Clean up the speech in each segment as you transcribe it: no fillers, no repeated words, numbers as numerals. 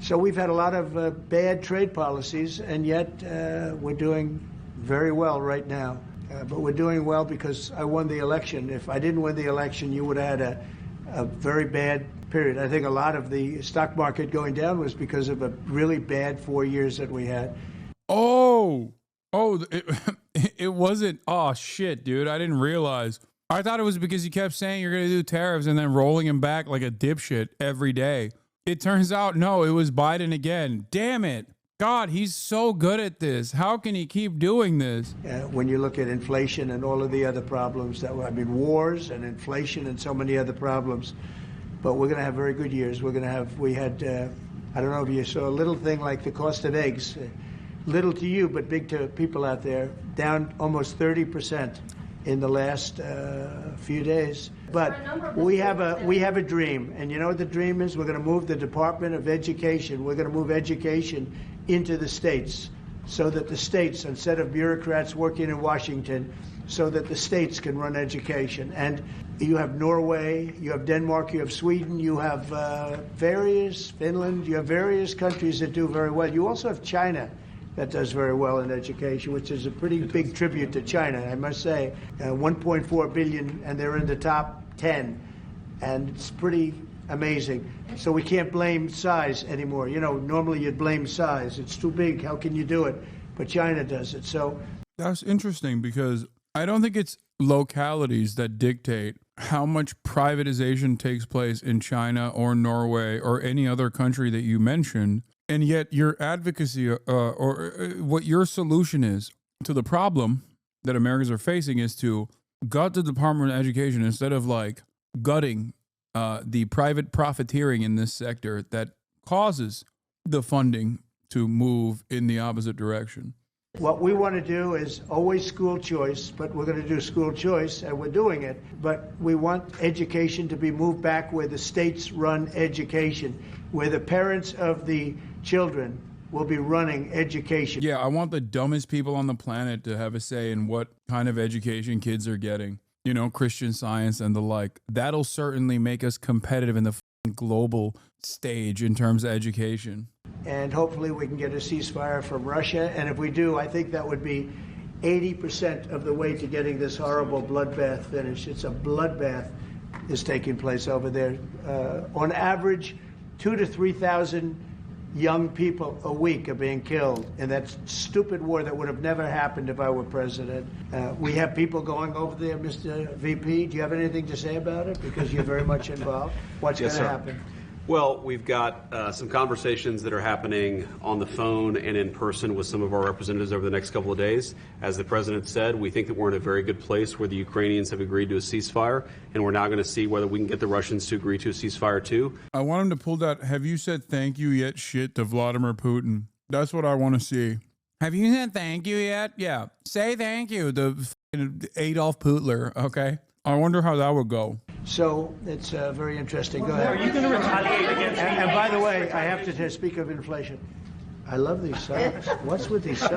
So we've had a lot of bad trade policies, and yet we're doing very well right now. But we're doing well because I won the election. If I didn't win the election, you would have had a very bad period. I think a lot of the stock market going down was because of a really bad 4 years that we had. It wasn't. Oh, shit, dude. I didn't realize. I thought it was because you kept saying you're going to do tariffs and then rolling him back like a dipshit every day. It turns out, no, it was Biden again. Damn it. God, he's so good at this. How can he keep doing this? When you look at inflation and all of the other problems wars and inflation and so many other problems, but we're going to have very good years. We had, I don't know if you saw a little thing like the cost of eggs, little to you, but big to people out there, down almost 30% in the last few days. But we have a dream, and you know what the dream is? We're going to move the Department of Education. We're going to move education into the states, so that the states, instead of bureaucrats working in Washington, so that the states can run education. And you have Norway, you have Denmark, you have Sweden, you have Finland, you have various countries that do very well. You also have China that does very well in education, which is a pretty big tribute to China, I must say. 1.4 billion, and they're in the top 10, and it's pretty amazing. So we can't blame size anymore. You know, normally you'd blame size. It's too big. How can you do it? But China does it. So that's interesting, because I don't think it's localities that dictate how much privatization takes place in China or Norway or any other country that you mentioned. And yet your advocacy or what your solution is to the problem that Americans are facing is to gut the Department of Education instead of like gutting the private profiteering in this sector that causes the funding to move in the opposite direction. What we want to do is always school choice, but we're going to do school choice, and we're doing it. But we want education to be moved back where the states run education, where the parents of the children will be running education. Yeah, I want the dumbest people on the planet to have a say in what kind of education kids are getting. You know, Christian Science and the like. That'll certainly make us competitive in the global stage in terms of education. And hopefully we can get a ceasefire from Russia. And if we do, I think that would be 80% of the way to getting this horrible bloodbath finished. It's a bloodbath is taking place over there. On average, 2,000 to 3,000 young people a week are being killed in that stupid war that would have never happened if I were president. We have people going over there, Mr. VP. Do you have anything to say about it? Because you're very much involved. What's going to happen? Well, we've got some conversations that are happening on the phone and in person with some of our representatives over the next couple of days. As the president said, we think that we're in a very good place where the Ukrainians have agreed to a ceasefire, and we're now going to see whether we can get the Russians to agree to a ceasefire too. I want him to pull that "have you said thank you yet" shit to Vladimir Putin. That's what I want to see. Have you said thank you yet? Yeah. Say thank you to Adolf Hitler, okay? I wonder how that would go. So it's very interesting. Go ahead. Are you going to retaliate against? And by the way, I have to speak of inflation. I love these socks. What's with these socks?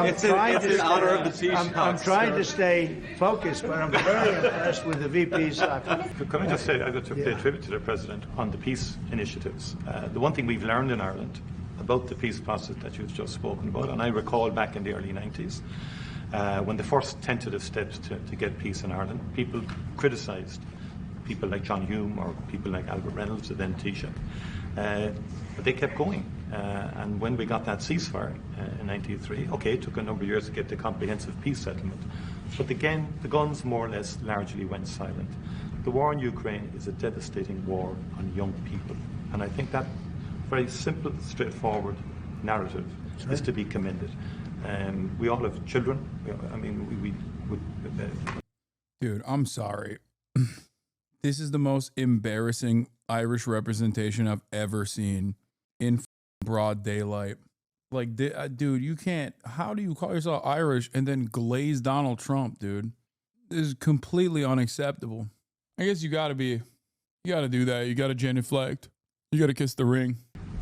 It's in honor of the T-shirts. I'm trying to stay focused, but I'm very impressed with the VP's socks. Can I just say, I got to pay tribute to the President on the peace initiatives. The one thing we've learned in Ireland about the peace process that you've just spoken about, and I recall back in the early 90s, when the first tentative steps to get peace in Ireland, people criticised people like John Hume or people like Albert Reynolds, and then Taoiseach. But they kept going. And when we got that ceasefire in 1993, okay, it took a number of years to get the comprehensive peace settlement. But again, the guns more or less largely went silent. The war in Ukraine is a devastating war on young people. And I think that very simple, straightforward narrative is to be commended. We all have children. Dude, I'm sorry. This is the most embarrassing Irish representation I've ever seen in broad daylight. Like, dude, you can't. How do you call yourself Irish and then glaze Donald Trump, dude? This is completely unacceptable. I guess you gotta do that. You gotta genuflect. You gotta kiss the ring.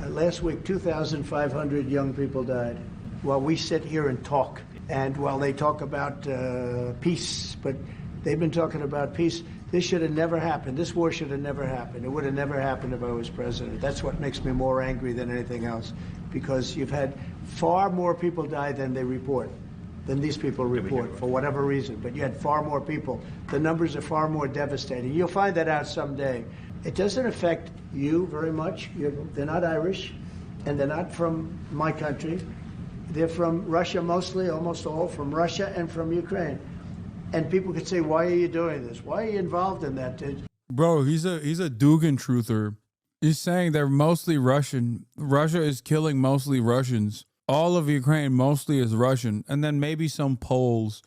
Last week, 2,500 young people died. While we sit here and talk, and while they talk about peace, but they've been talking about peace. This should have never happened. This war should have never happened. It would have never happened if I was president. That's what makes me more angry than anything else, because you've had far more people die than they report, than these people report, for whatever reason. But you had far more people. The numbers are far more devastating. You'll find that out someday. It doesn't affect you very much. They're not Irish, and they're not from my country. They're from Russia mostly, almost all from Russia and from Ukraine. And people could say, why are you doing this? Why are you involved in that? Bro, he's a Dugan truther. He's saying they're mostly Russian. Russia is killing mostly Russians. All of Ukraine mostly is Russian. And then maybe some Poles.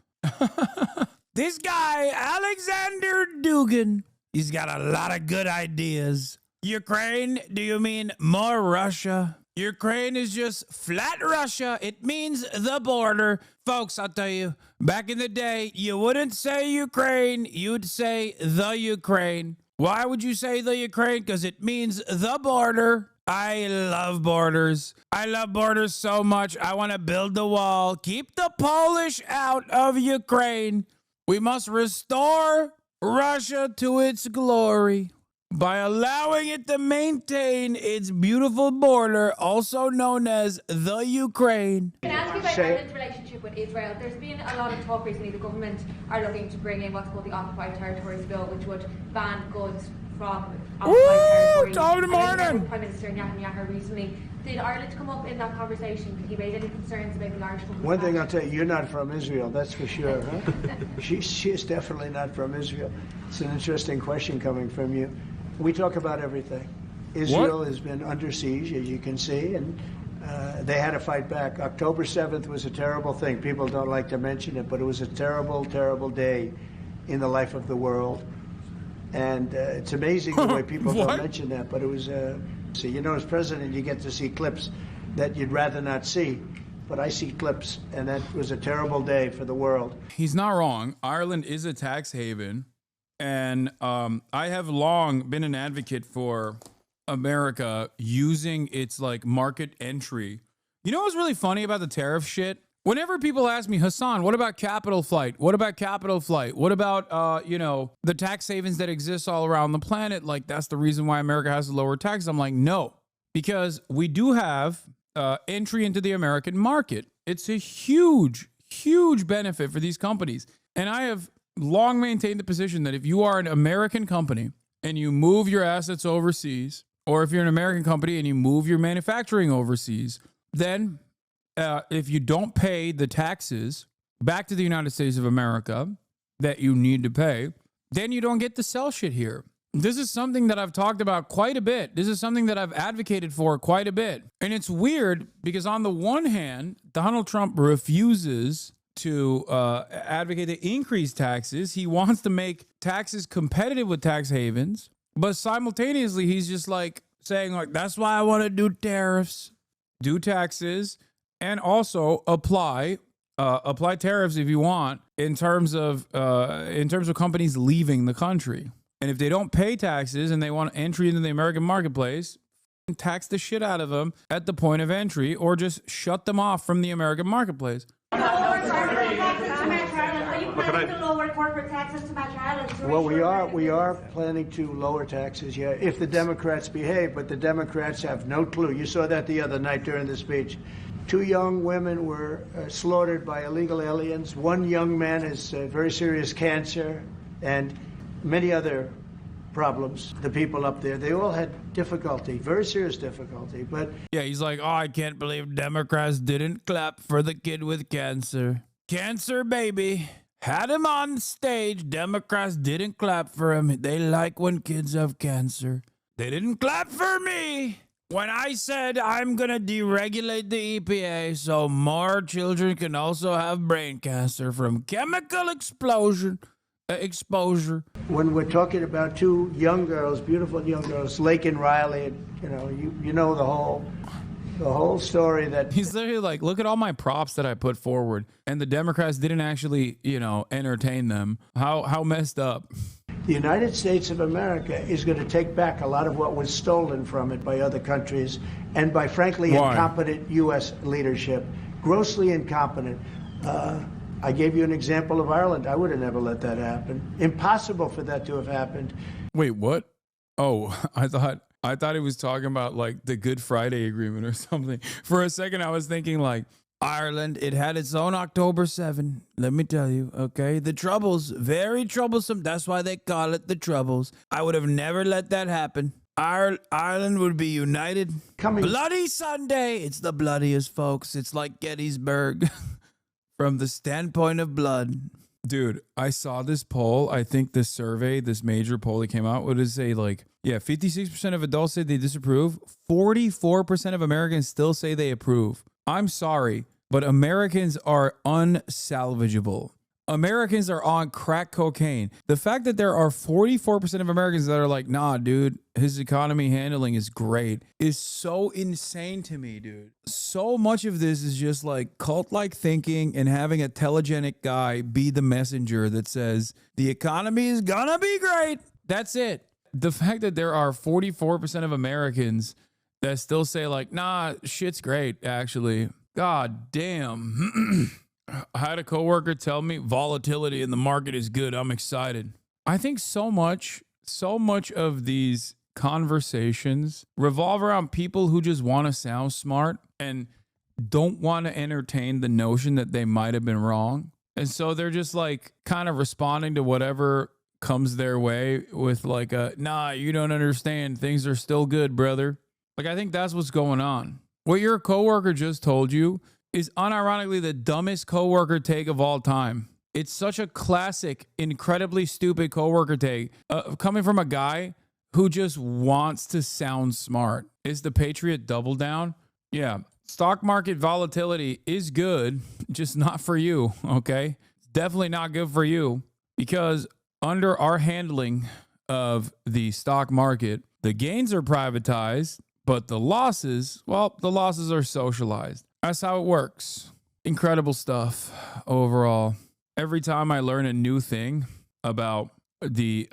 This guy, Alexander Dugin, he's got a lot of good ideas. Ukraine, do you mean more Russia? Ukraine is just flat Russia. It means the border. Folks, I'll tell you, back in the day, you wouldn't say Ukraine, you'd say the Ukraine. Why would you say the Ukraine? Because it means the border. I love borders. I love borders so much. I want to build the wall. Keep the Polish out of Ukraine. We must restore Russia to its glory by allowing it to maintain its beautiful border, also known as the Ukraine. Can I ask you about Ireland's relationship with Israel? There's been a lot of talk recently. The government are looking to bring in what's called the Occupied Territories Bill, which would ban goods from occupied territories. Prime Minister Netanyahu recently. Did Ireland come up in that conversation? Did he raise any concerns about the Irish government? One thing I'll tell you, you're not from Israel, that's for sure, huh? She's definitely not from Israel. It's an interesting question coming from you. We talk about everything. Israel has been under siege, as you can see, and they had to fight back. October 7th was a terrible thing. People don't like to mention it, but it was a terrible, terrible day in the life of the world. And it's amazing the way people don't mention that, but it was, so you know, as president, you get to see clips that you'd rather not see. But I see clips, and that was a terrible day for the world. He's not wrong. Ireland is a tax haven. And I have long been an advocate for America using its like market entry. You know what's really funny about the tariff shit? Whenever people ask me, Hasan, what about capital flight? What about capital flight? What about, you know, the tax havens that exist all around the planet? Like, that's the reason why America has to lower taxes. I'm like, no, because we do have entry into the American market. It's a huge, huge benefit for these companies. And I have long maintained the position that if you are an American company and you move your assets overseas, or if you're an American company and you move your manufacturing overseas, then if you don't pay the taxes back to the United States of America that you need to pay, then you don't get to sell shit here. This is something that I've talked about quite a bit. This is something that I've advocated for quite a bit. And it's weird because on the one hand, Donald Trump refuses to advocate to increase taxes. He wants to make taxes competitive with tax havens, but simultaneously he's just like saying like, that's why I want to do tariffs, do taxes, and also apply tariffs if you want in terms of companies leaving the country. And if they don't pay taxes and they want entry into the American marketplace, tax the shit out of them at the point of entry, or just shut them off from the American marketplace. Well, we are planning to lower taxes, yeah, if the Democrats behave, but the Democrats have no clue. You saw that the other night during the speech. 2 young women were slaughtered by illegal aliens. 1 young man has very serious cancer, and many other problems. The people up there, they all had difficulty, very serious difficulty. But yeah, he's like, oh, I can't believe Democrats didn't clap for the kid with cancer. Cancer, baby. Had him on stage. Democrats didn't clap for him. They like when kids have cancer. They didn't clap for me when I said I'm going to deregulate the EPA so more children can also have brain cancer from chemical exposure. When we're talking about 2 young girls, beautiful young girls, Lake and Riley, you know the whole story. That he's literally like, look at all my props that I put forward, and the Democrats didn't actually, entertain them. How messed up. The United States of America is going to take back a lot of what was stolen from it by other countries and by, frankly, incompetent U.S. leadership, grossly incompetent. I gave you an example of Ireland. I would have never let that happen. Impossible for that to have happened. Wait, what? Oh, I thought he was talking about like the Good Friday Agreement or something. For a second, I was thinking like, Ireland, it had its own October 7. Let me tell you, okay? The Troubles, very troublesome. That's why they call it the Troubles. I would have never let that happen. Ireland would be united. Bloody Sunday. It's the bloodiest, folks. It's like Gettysburg from the standpoint of blood. Dude, I saw this poll. I think this survey, this major poll that came out, would say like, 56% of adults say they disapprove. 44% of Americans still say they approve. I'm sorry, but Americans are unsalvageable. Americans are on crack cocaine. The fact that there are 44% of Americans that are like, nah, dude, his economy handling is great is so insane to me, dude. So much of this is just like cult-like thinking and having a telegenic guy be the messenger that says the economy is gonna be great. That's it. The fact that there are 44% of Americans that still say like, nah, shit's great, actually. God damn. I had a coworker tell me volatility in the market is good. I'm excited. I think so much of these conversations revolve around people who just want to sound smart and don't want to entertain the notion that they might have been wrong. And so they're just like kind of responding to whatever comes their way with like a, nah, you don't understand. Things are still good, brother. Like, I think that's what's going on. What your coworker just told you is unironically the dumbest coworker take of all time. It's such a classic, incredibly stupid coworker take coming from a guy who just wants to sound smart. Is the Patriot double down? Yeah. Stock market volatility is good, just not for you, okay? It's definitely not good for you because under our handling of the stock market, the gains are privatized, but the losses, well, the losses are socialized. That's how it works. Incredible stuff overall. Every time I learn a new thing about the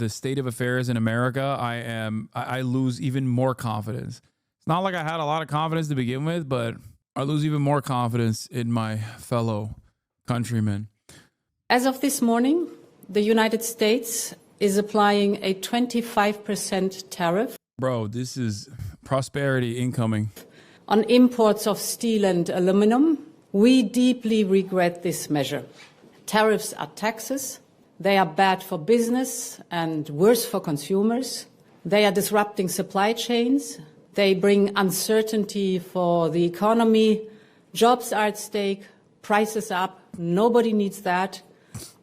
state of affairs in America, I lose even more confidence. It's not like I had a lot of confidence to begin with, but I lose even more confidence in my fellow countrymen. As of this morning, the United States is applying a 25% tariff. Bro, this is prosperity incoming. On imports of steel and aluminum. We deeply regret this measure. Tariffs are taxes. They are bad for business and worse for consumers. They are disrupting supply chains. They bring uncertainty for the economy. Jobs are at stake. Prices up. Nobody needs that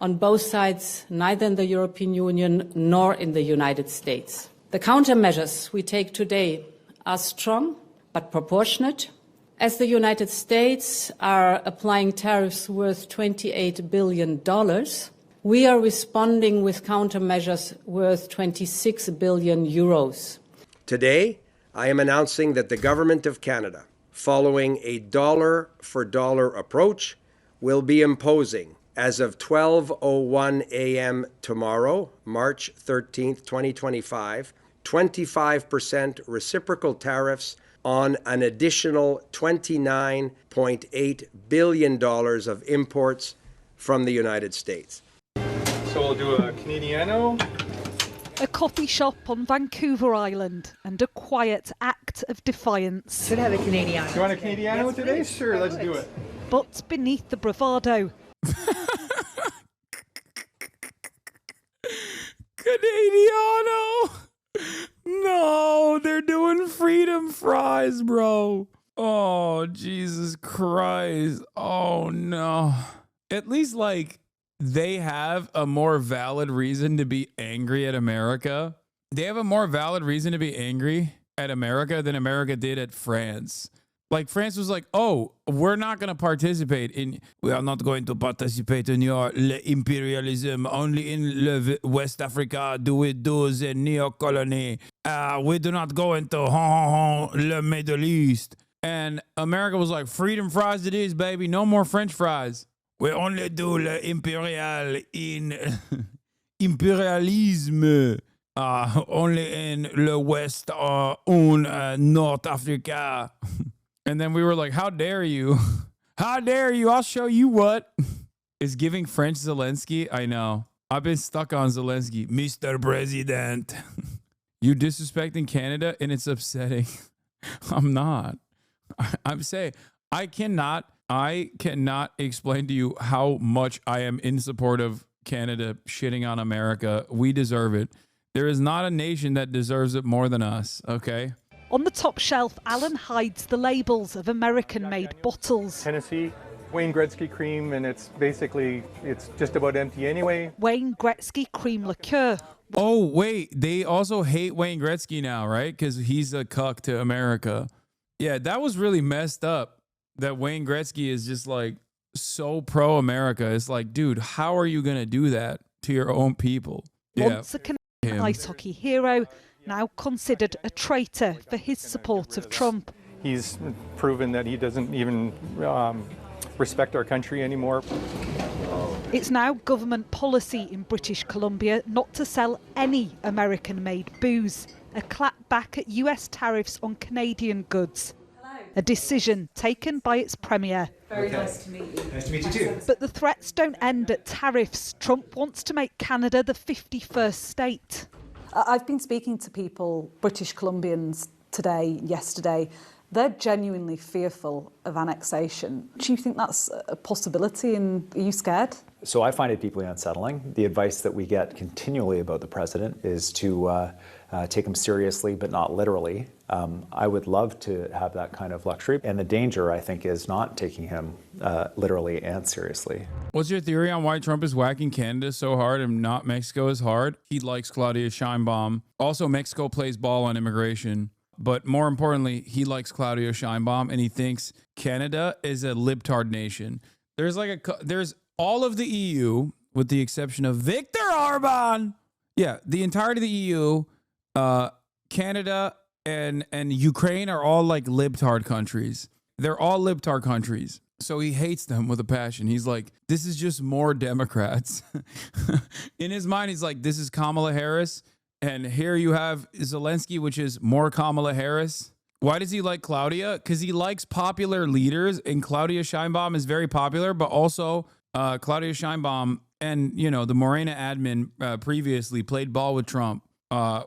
on both sides, neither in the European Union nor in the United States. The countermeasures we take today are strong but proportionate. As the United States are applying tariffs worth $28 billion, we are responding with countermeasures worth 26 billion euros. Today, I am announcing that the Government of Canada, following a dollar-for-dollar approach, will be imposing, as of 12:01 a.m. tomorrow, March 13th, 2025, 25% reciprocal tariffs on an additional $29.8 billion of imports from the United States. So we'll do a Canadiano. A coffee shop on Vancouver Island and a quiet act of defiance. Should have a Canadiano. You want a Canadiano today? Sure, let's do it. But beneath the bravado. Canadiano! No, they're doing freedom fries, bro. Oh, Jesus Christ. Oh, no. At least, like, they have a more valid reason to be angry at America. They have a more valid reason to be angry at America than America did at France. Like, France was like, oh, we're not going to participate in, we are not going to participate in your imperialism. Only in West Africa do we do the neo-colony. We do not go into le Middle East. And America was like, freedom fries it is, baby. No more French fries. We only do le imperial in imperialism. Only in le West North Africa. And then we were like, how dare you? How dare you? I'll show you what. is giving French Zelensky. I know. I've been stuck on Zelensky. Mr. President. You disrespecting Canada, and it's upsetting. I'm not. I'm saying I cannot explain to you how much I am in support of Canada shitting on America. We deserve it. There is not a nation that deserves it more than us, okay? On the top shelf, Alan hides the labels of American-made bottles. Tennessee, Wayne Gretzky cream, and it's just about empty anyway. Wayne Gretzky cream liqueur. Oh, wait. They also hate Wayne Gretzky now, right? Because he's a cuck to America. Yeah, that was really messed up that Wayne Gretzky is just like so pro-America. It's like, dude, how are you going to do that to your own people? Once a Canadian ice hockey hero, now considered a traitor for his support of Trump. He's proven that he doesn't even respect our country anymore. It's now government policy in British Columbia not to sell any American-made booze, a clapback at US tariffs on Canadian goods. A decision taken by its premier. Very nice to meet you. Nice to meet you too. But the threats don't end at tariffs. Trump wants to make Canada the 51st state. I've been speaking to people, British Columbians, today, yesterday. They're genuinely fearful of annexation. Do you think that's a possibility, and are you scared? So I find it deeply unsettling. The advice that we get continually about the president is to take him seriously, but not literally. I would love to have that kind of luxury. And the danger, I think, is not taking him literally and seriously. What's your theory on why Trump is whacking Canada so hard and not Mexico as hard? He likes Claudia Sheinbaum. Also, Mexico plays ball on immigration. But more importantly, he likes Claudia Sheinbaum, and he thinks Canada is a libtard nation. There's all of the EU, with the exception of Viktor Orban. Yeah, the entirety of the EU, Canada and Ukraine are all like libtard countries. They're all libtard countries. So he hates them with a passion. He's like, this is just more Democrats. In his mind, he's like, this is Kamala Harris. And here you have Zelensky, which is more Kamala Harris. Why does he like Claudia? Because he likes popular leaders, and Claudia Sheinbaum is very popular, but also Claudia Sheinbaum and, the Morena admin previously played ball with Trump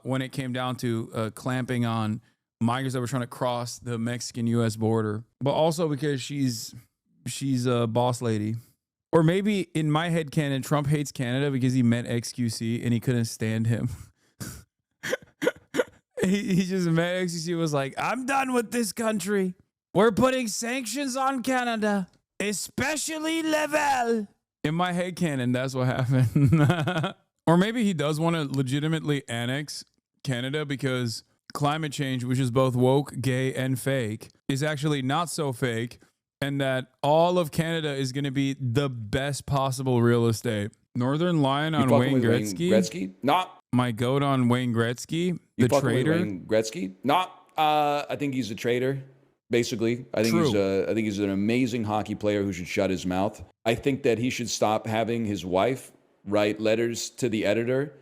when it came down to clamping on migrants that were trying to cross the Mexican-U.S. border. But also because she's a boss lady. Or maybe in my head canon, Trump hates Canada because he met XQC and he couldn't stand him. He just met XQC, was like, I'm done with this country. We're putting sanctions on Canada, especially Level. In my head canon, that's what happened. Or maybe he does want to legitimately annex Canada because climate change, which is both woke, gay, and fake, is actually not so fake, and that all of Canada is going to be the best possible real estate. Northern Lion on Wayne Gretzky? Gretzky? Not. My goat on Wayne Gretzky, the traitor. Wayne Gretzky? Not. I think he's a traitor. Basically, I think he's an amazing hockey player who should shut his mouth. I think that he should stop having his wife write letters to the editor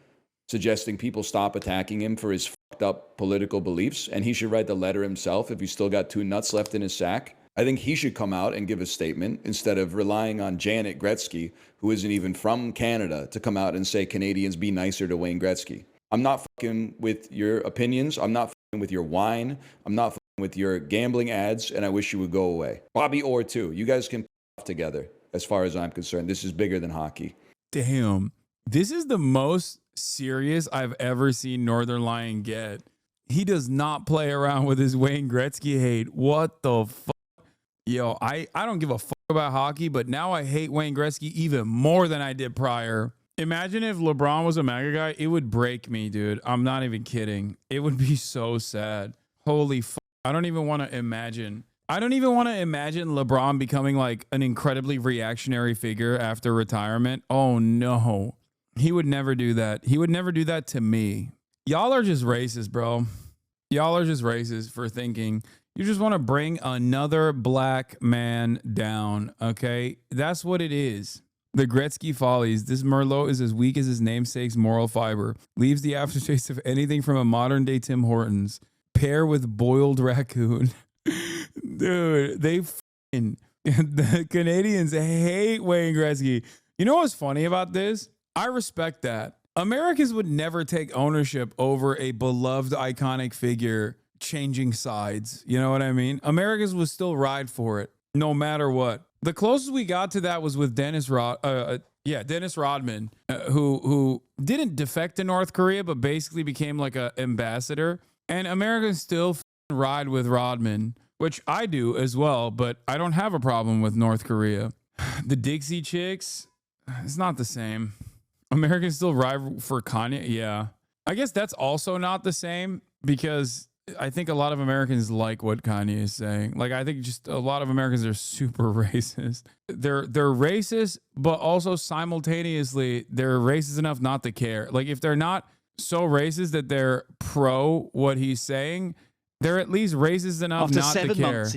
suggesting people stop attacking him for his fucked up political beliefs, and he should write the letter himself if he's still got 2 nuts left in his sack. I think he should come out and give a statement instead of relying on Janet Gretzky, who isn't even from Canada, to come out and say Canadians be nicer to Wayne Gretzky. I'm not fucking with your opinions. I'm not fucking with your wine. I'm not fucking with your gambling ads, and I wish you would go away. Bobby Orr, too. You guys can off together, as far as I'm concerned. This is bigger than hockey. Damn. This is the most serious I've ever seen Northern Lion get. He does not play around with his Wayne Gretzky hate. What the fuck? Yo, I don't give a fuck about hockey, but now I hate Wayne Gretzky even more than I did prior. Imagine if LeBron was a MAGA guy. It would break me, dude. I'm not even kidding. It would be so sad. Holy fuck. I don't even want to imagine. I don't even want to imagine LeBron becoming like an incredibly reactionary figure after retirement. Oh no. He would never do that. He would never do that to me. Y'all are just racist, bro. Y'all are just racist for thinking you just want to bring another black man down, okay? That's what it is. The Gretzky follies. This Merlot is as weak as his namesake's moral fiber. Leaves the aftertaste of anything from a modern-day Tim Hortons. Pair with boiled raccoon. Dude, they The Canadians hate Wayne Gretzky. You know what's funny about this? I respect that. Americans would never take ownership over a beloved iconic figure changing sides. You know what I mean? Americans would still ride for it no matter what. The closest we got to that was with Dennis Rodman, who didn't defect to North Korea, but basically became like an ambassador. And Americans still ride with Rodman, which I do as well, but I don't have a problem with North Korea. The Dixie Chicks, it's not the same. Americans still ride for Kanye. Yeah. I guess that's also not the same because I think a lot of Americans like what Kanye is saying. Like, I think just a lot of Americans are super racist. They're racist, but also simultaneously they're racist enough not to care. Like, if they're not so racist that they're pro what he's saying, they're at least racist enough not to care.